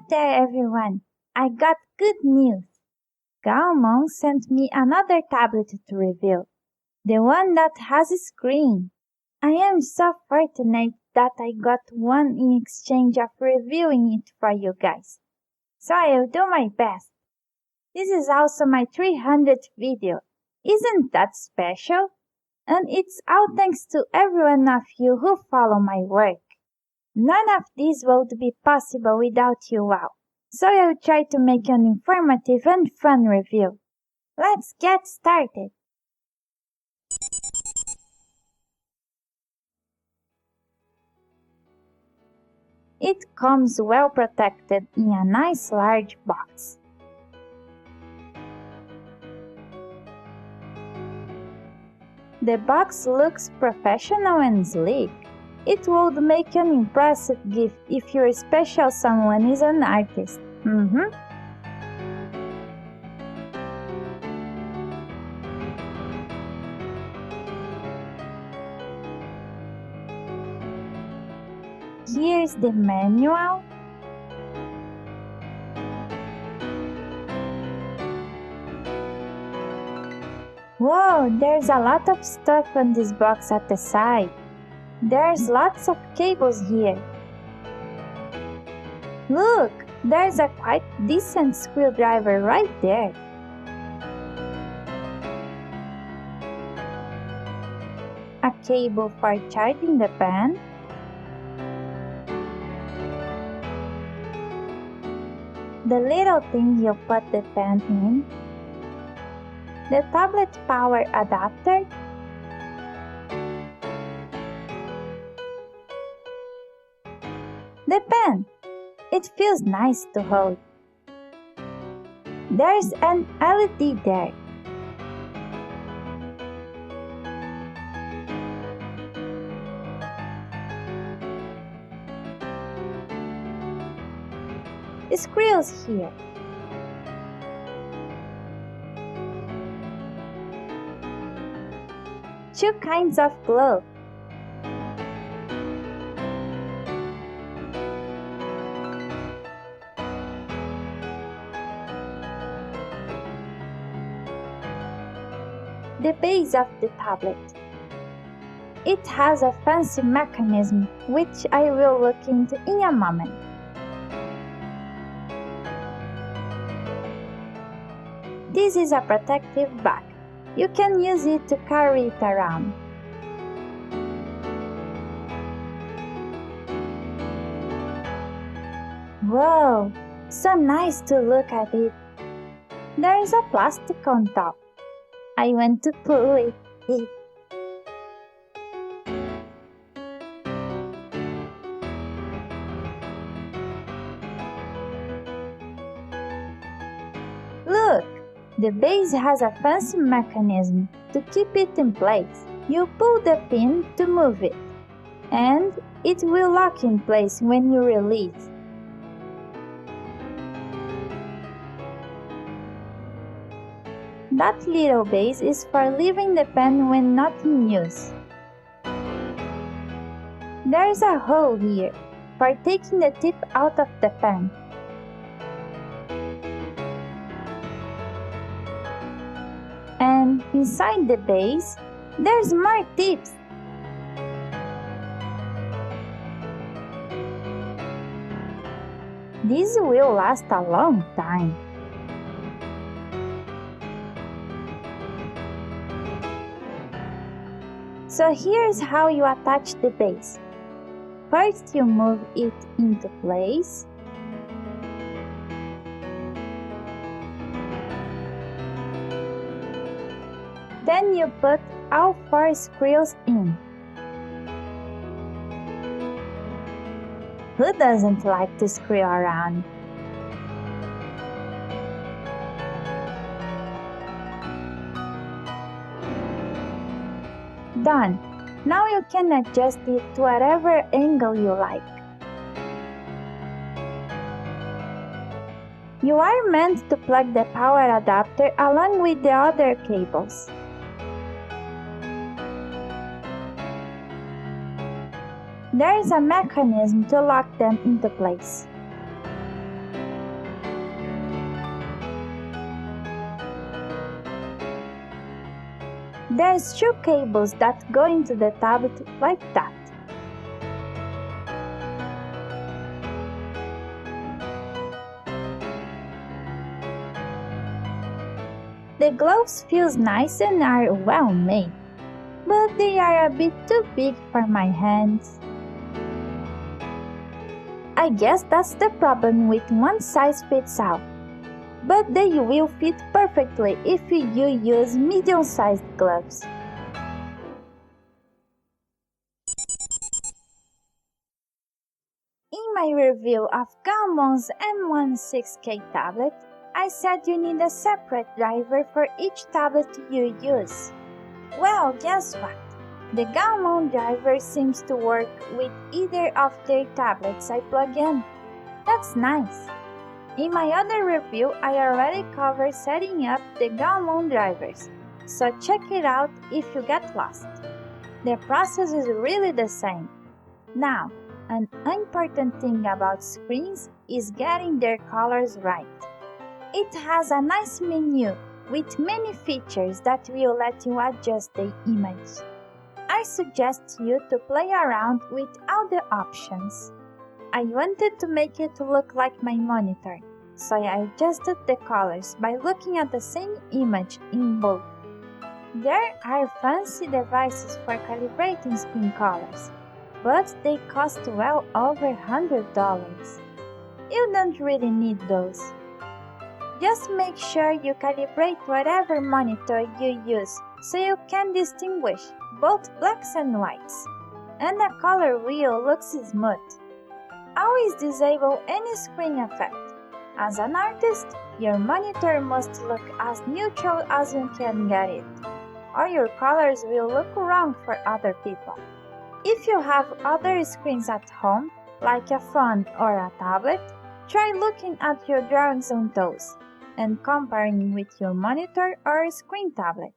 there everyone! I got good news! Gaomon sent me another tablet to review, the one that has a screen. I am so fortunate that I got one in exchange of reviewing it for you guys. So I'll do my best. This is also my 300th video. Isn't that special? And it's all thanks to every one of you who follow my work. None of this would be possible without you all. So I'll try to make an informative and fun review. Let's get started! It comes well protected in a nice large box. The box looks professional and sleek. It would make an impressive gift if your special someone is an artist. Here's the manual. Whoa, there's a lot of stuff on this box at the side. There's lots of cables here. Look, there's a quite decent screwdriver right there. A cable for charging the pen. The little thing you put the pen in. The tablet power adapter. The pen! It feels nice to hold. There's an LED there. Screws here. Two kinds of glue. The base of the tablet. It has a fancy mechanism which I will look into in a moment. This is a protective bag. You can use it to carry it around. Whoa, so nice to look at it. There's a plastic on top. I want to pull it. Look! The base has a fancy mechanism to keep it in place. You pull the pin to move it, and it will lock in place when you release. That little base is for leaving the pen when not in use. There's a hole here for taking the tip out of the pen. And inside the base, there's more tips. This will last a long time. So here's how you attach the base. First you move it into place. Then you put all 4 screws in. Who doesn't like to screw around? Done. Now you can adjust it to whatever angle you like. You are meant to plug the power adapter along with the other cables. There is a mechanism to lock them into place. There's two cables that go into the tablet like that. The gloves feel nice and are well made, but they are a bit too big for my hands. I guess that's the problem with one size fits all. But they will fit perfectly if you use medium-sized gloves. In my review of Gaomon's M16K tablet, I said you need a separate driver for each tablet you use. Well, guess what? The Gaomon driver seems to work with either of their tablets I plug in. That's nice. In my other review, I already covered setting up the Gaomon drivers, so check it out if you get lost. The process is really the same. Now, an important thing about screens is getting their colors right. It has a nice menu with many features that will let you adjust the image. I suggest you to play around with all the options. I wanted to make it look like my monitor, so I adjusted the colors by looking at the same image in both. There are fancy devices for calibrating screen colors, but they cost well over $100. You don't really need those. Just make sure you calibrate whatever monitor you use so you can distinguish both blacks and whites, and the color wheel looks smooth. Always disable any screen effect. As an artist, your monitor must look as neutral as you can get it, or your colors will look wrong for other people. If you have other screens at home, like a phone or a tablet, try looking at your drawings on those and comparing with your monitor or screen tablet.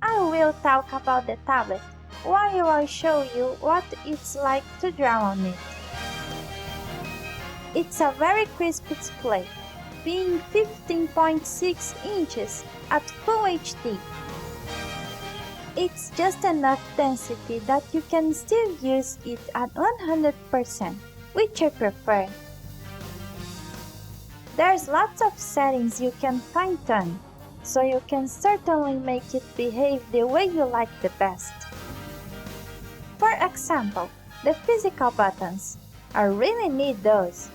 I will talk about the tablet while I show you what it's like to draw on it. It's a very crisp display, being 15.6 inches at Full HD. It's just enough density that you can still use it at 100%, which I prefer. There's lots of settings you can fine-tune, so you can certainly make it behave the way you like the best. For example, the physical buttons. I really need those.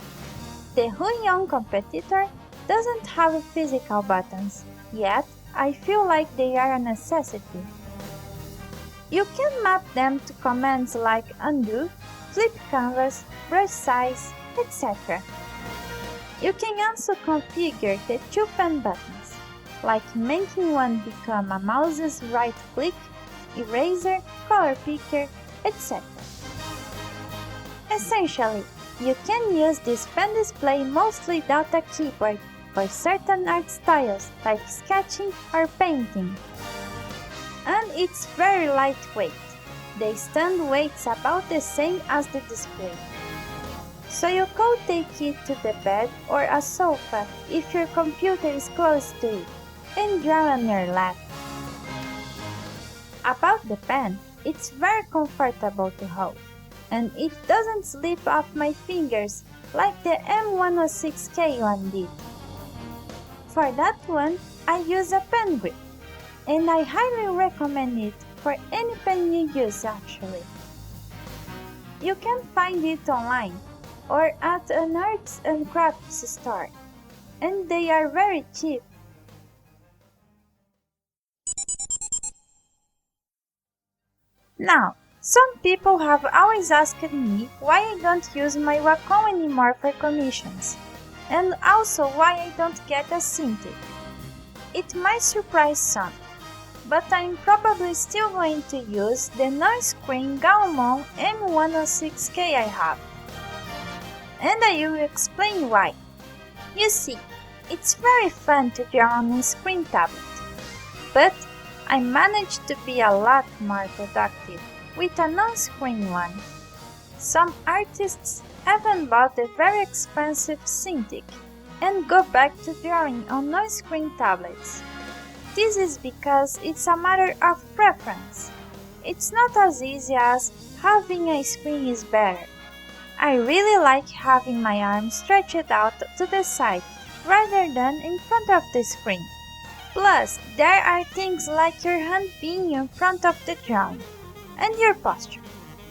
The Huion competitor doesn't have physical buttons, yet I feel like they are a necessity. You can map them to commands like undo, flip canvas, brush size, etc. You can also configure the two pen buttons, like making one become a mouse's right click, eraser, color picker, etc. Essentially, you can use this pen display mostly without a keyboard for certain art styles like sketching or painting. And it's very lightweight. The stand weighs about the same as the display. So you could take it to the bed or a sofa if your computer is close to it and draw on your lap. About the pen, it's very comfortable to hold, and it doesn't slip off my fingers like the M106K one did. For that one, I use a pen grip, and I highly recommend it for any pen you use actually. You can find it online or at an arts and crafts store, and they are very cheap. Now, some people have always asked me why I don't use my Wacom anymore for commissions, and also why I don't get a Cintiq. It might surprise some, but I'm probably still going to use the non-screen Gaomon M106K I have. And I will explain why. You see, it's very fun to draw on a screen tablet, but I managed to be a lot more productive with a non-screen one. Some artists even bought a very expensive Cintiq, and go back to drawing on non-screen tablets. This is because it's a matter of preference. It's not as easy as having a screen is better. I really like having my arm stretched out to the side rather than in front of the screen. Plus, there are things like your hand being in front of the drawing and your posture.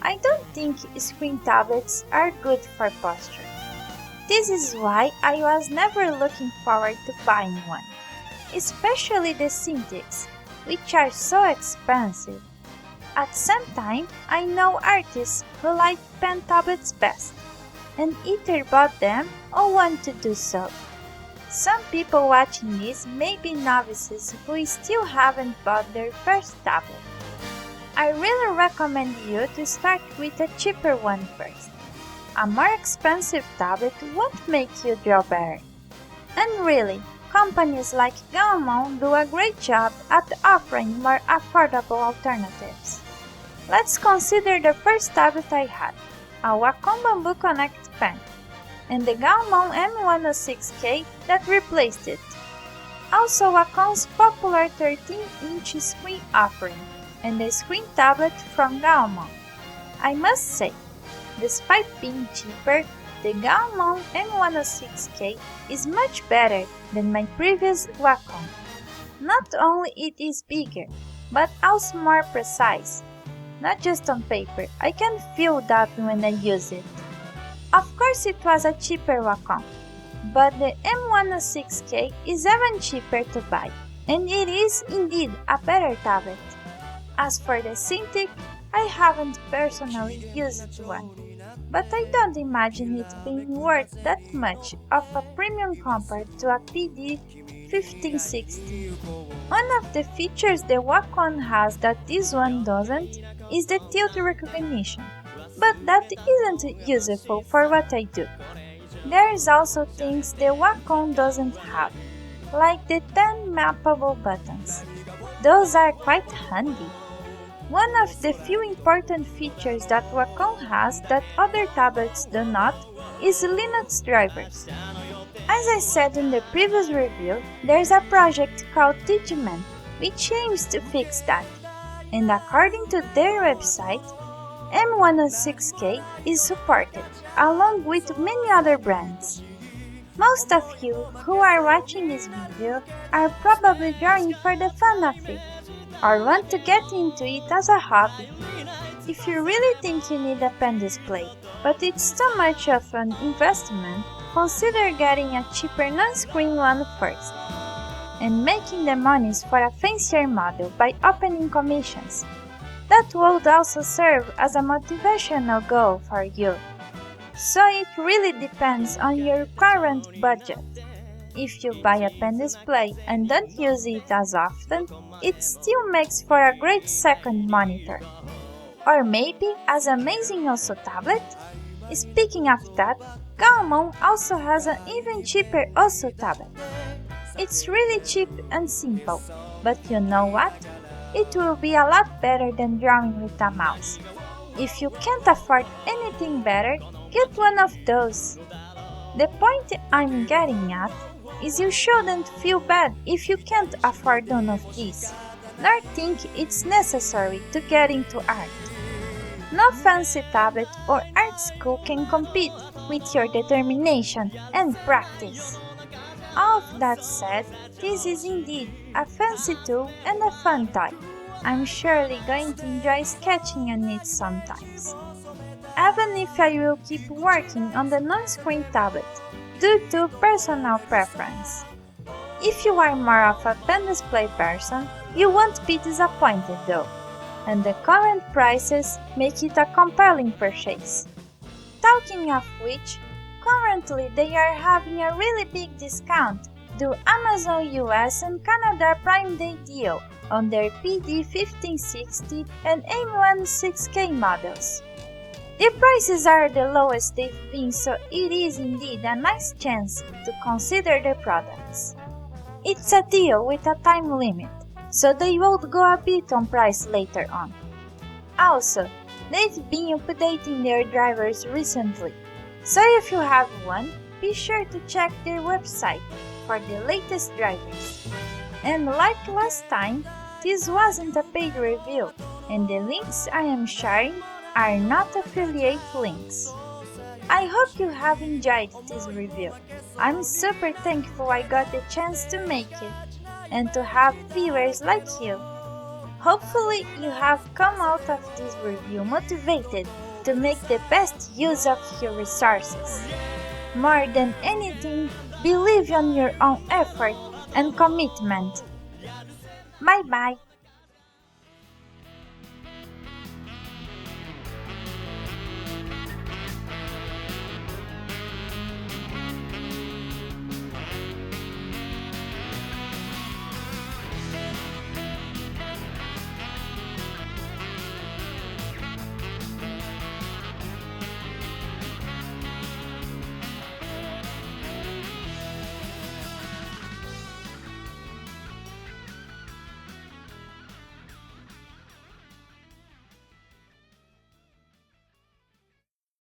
I don't think screen tablets are good for posture. This is why I was never looking forward to buying one, especially the Cintiqs, which are so expensive. At the same time, I know artists who like pen tablets best, and either bought them or want to do so. Some people watching this may be novices who still haven't bought their first tablet. I really recommend you to start with a cheaper one first. A more expensive tablet won't make you draw better. And really, companies like Gaomon do a great job at offering more affordable alternatives. Let's consider the first tablet I had, a Wacom Bamboo Connect pen, and the Gaomon M106K that replaced it. Also Wacom's popular 13-inch screen offering, and the screen tablet from Gaomon. I must say, despite being cheaper, the Gaomon M106K is much better than my previous Wacom. Not only it is bigger, but also more precise. Not just on paper, I can feel that when I use it. Of course it was a cheaper Wacom, but the M106K is even cheaper to buy, and it is indeed a better tablet. As for the Cintiq, I haven't personally used one, but I don't imagine it being worth that much of a premium compared to a PD1560. One of the features the Wacom has that this one doesn't is the tilt recognition, but that isn't useful for what I do. There is also things the Wacom doesn't have, like the 10 mappable buttons. Those are quite handy. One of the few important features that Wacom has that other tablets do not is Linux drivers. As I said in the previous review, there's a project called Digimon which aims to fix that, and according to their website, M106K is supported, along with many other brands. Most of you who are watching this video are probably drawing for the fun of it, or want to get into it as a hobby. If you really think you need a pen display, but it's too much of an investment, consider getting a cheaper non-screen one first, and making the monies for a fancier model by opening commissions. That would also serve as a motivational goal for you. So it really depends on your current budget. If you buy a pen display and don't use it as often, it still makes for a great second monitor. Or maybe as amazing also tablet? Speaking of that, Gaomon also has an even cheaper also tablet. It's really cheap and simple, but you know what? It will be a lot better than drawing with a mouse. If you can't afford anything better, get one of those. The point I'm getting at is you shouldn't feel bad if you can't afford one of these, nor think it's necessary to get into art. No fancy tablet or art school can compete with your determination and practice. All of that said, this is indeed a fancy tool and a fun toy. I'm surely going to enjoy sketching on it sometimes. Even if I will keep working on the non-screen tablet, due to personal preference. If you are more of a pen display person, you won't be disappointed though, and the current prices make it a compelling purchase. Talking of which, currently they are having a really big discount due Amazon US and Canada Prime Day deal on their PD1560 and M16K models. The prices are the lowest they've been, so it is indeed a nice chance to consider the products. It's a deal with a time limit, so they will go a bit on price later on. Also, they've been updating their drivers recently, so if you have one, be sure to check their website for the latest drivers. And like last time, this wasn't a paid review, and the links I am sharing are not affiliate links. I hope you have enjoyed this review. I'm super thankful I got the chance to make it, and to have viewers like you. Hopefully you have come out of this review motivated to make the best use of your resources. More than anything, believe in your own effort and commitment. Bye bye!